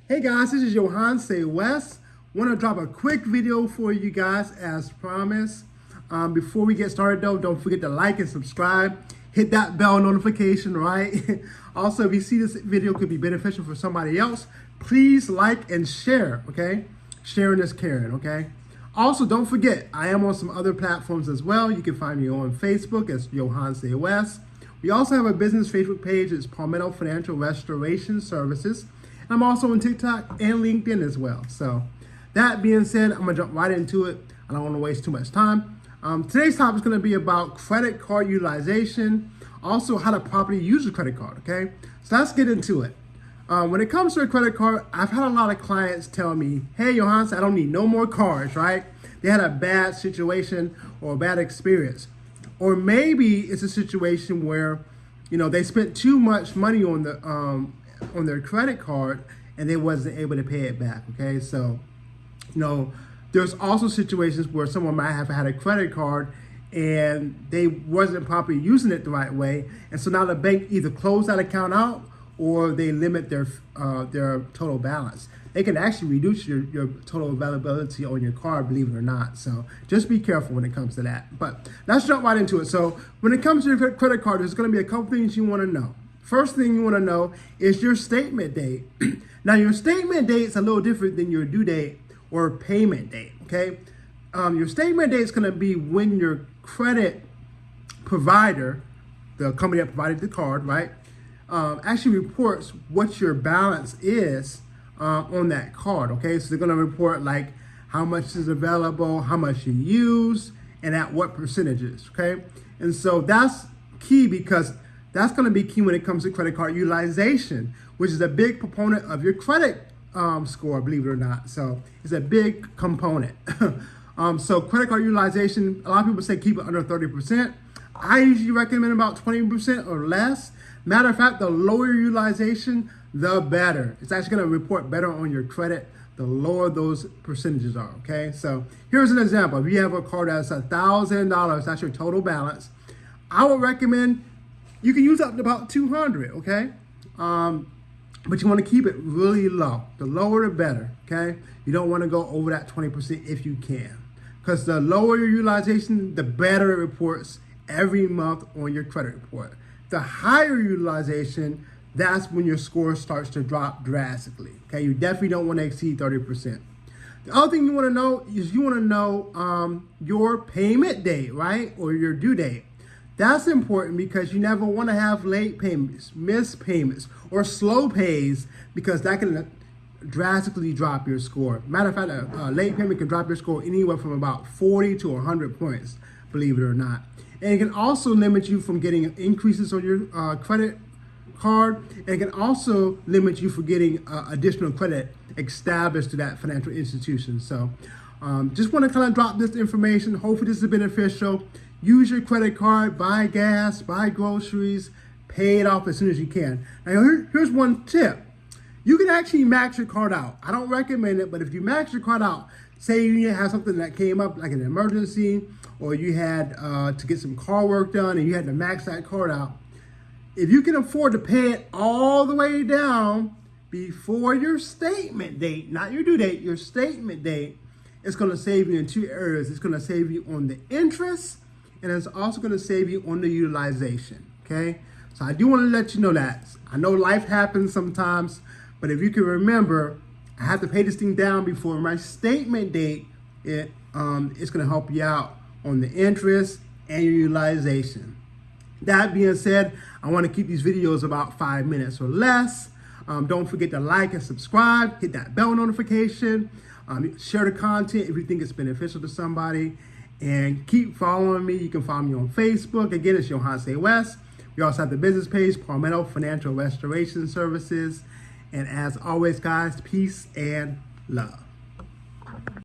Hey guys, this is Johan Say West. Want to drop a quick video for you guys as promised. Before we get started though, don't forget to like and subscribe. Hit that bell notification, right? Also, if you see this video could be beneficial for somebody else, please like and share, okay? Sharing is caring, okay? Also, don't forget, I am on some other platforms as well. You can find me on Facebook as Johan Say West. We also have a business Facebook page. It's Palmetto Financial Restoration Services. I'm also on TikTok and LinkedIn as well. So that being said, I'm gonna jump right into it. I don't wanna waste too much time. Today's topic is gonna be about credit card utilization, also how to properly use a credit card, okay? So let's get into it. When it comes to a credit card, I've had a lot of clients tell me, hey, Johannes, I don't need no more cards, right? They had a bad situation or a bad experience. Or maybe it's a situation where, they spent too much money on their credit card and they wasn't able to pay it back, okay? So, there's also situations where someone might have had a credit card and they wasn't properly using it the right way. And so now the bank either closed that account out or they limit their total balance. They can actually reduce your total availability on your card, believe it or not. So just be careful when it comes to that. But let's jump right into it. So when it comes to your credit card, there's gonna be a couple things you wanna know. First thing you wanna know is your statement date. Now your statement date is a little different than your due date or payment date, okay? Your statement date is gonna be when your credit provider, the company that provided the card, right, actually reports what your balance is on that card, okay? So they're gonna report like how much is available, how much you use, and at what percentages, okay? And so that's key because that's gonna be key when it comes to credit card utilization, which is a big proponent of your credit score, believe it or not. So it's a big component. So credit card utilization, a lot of people say keep it under 30%. I usually recommend about 20% or less. Matter of fact, the lower your utilization, the better. It's actually gonna report better on your credit, the lower those percentages are, okay? So here's an example. If you have a card that's $1,000, that's your total balance, I would recommend you can use up to about 200, okay? But you wanna keep it really low. The lower the better, okay? You don't wanna go over that 20% if you can. Because the lower your utilization, the better it reports every month on your credit report. The higher utilization, that's when your score starts to drop drastically, okay? You definitely don't wanna exceed 30%. The other thing you wanna know is you wanna know your payment date, right? Or your due date. That's important because you never wanna have late payments, missed payments, or slow pays because that can drastically drop your score. Matter of fact, a late payment can drop your score anywhere from about 40 to 100 points, believe it or not. And it can also limit you from getting increases on your credit card. And it can also limit you from getting additional credit established to that financial institution. So just want to kind of drop this information. Hopefully this is beneficial. Use your credit card, buy gas, buy groceries, pay it off as soon as you can. Now here's one tip. You can actually max your card out. I don't recommend it, but if you max your card out, say you have something that came up like an emergency, or you had to get some car work done and you had to max that card out. If you can afford to pay it all the way down before your statement date, not your due date, your statement date, it's gonna save you in two areas. It's gonna save you on the interest and it's also gonna save you on the utilization, okay? So I do wanna let you know that. I know life happens sometimes, but if you can remember, I have to pay this thing down before my statement date, it's gonna help you out on the interest and your utilization. That being said, I wanna keep these videos about 5 minutes or less. Don't forget to like and subscribe, hit that bell notification, share the content if you think it's beneficial to somebody, and keep following me. You can follow me on Facebook. Again, it's Johan Say West. We also have the business page, Palmetto Financial Restoration Services. And as always, guys, peace and love.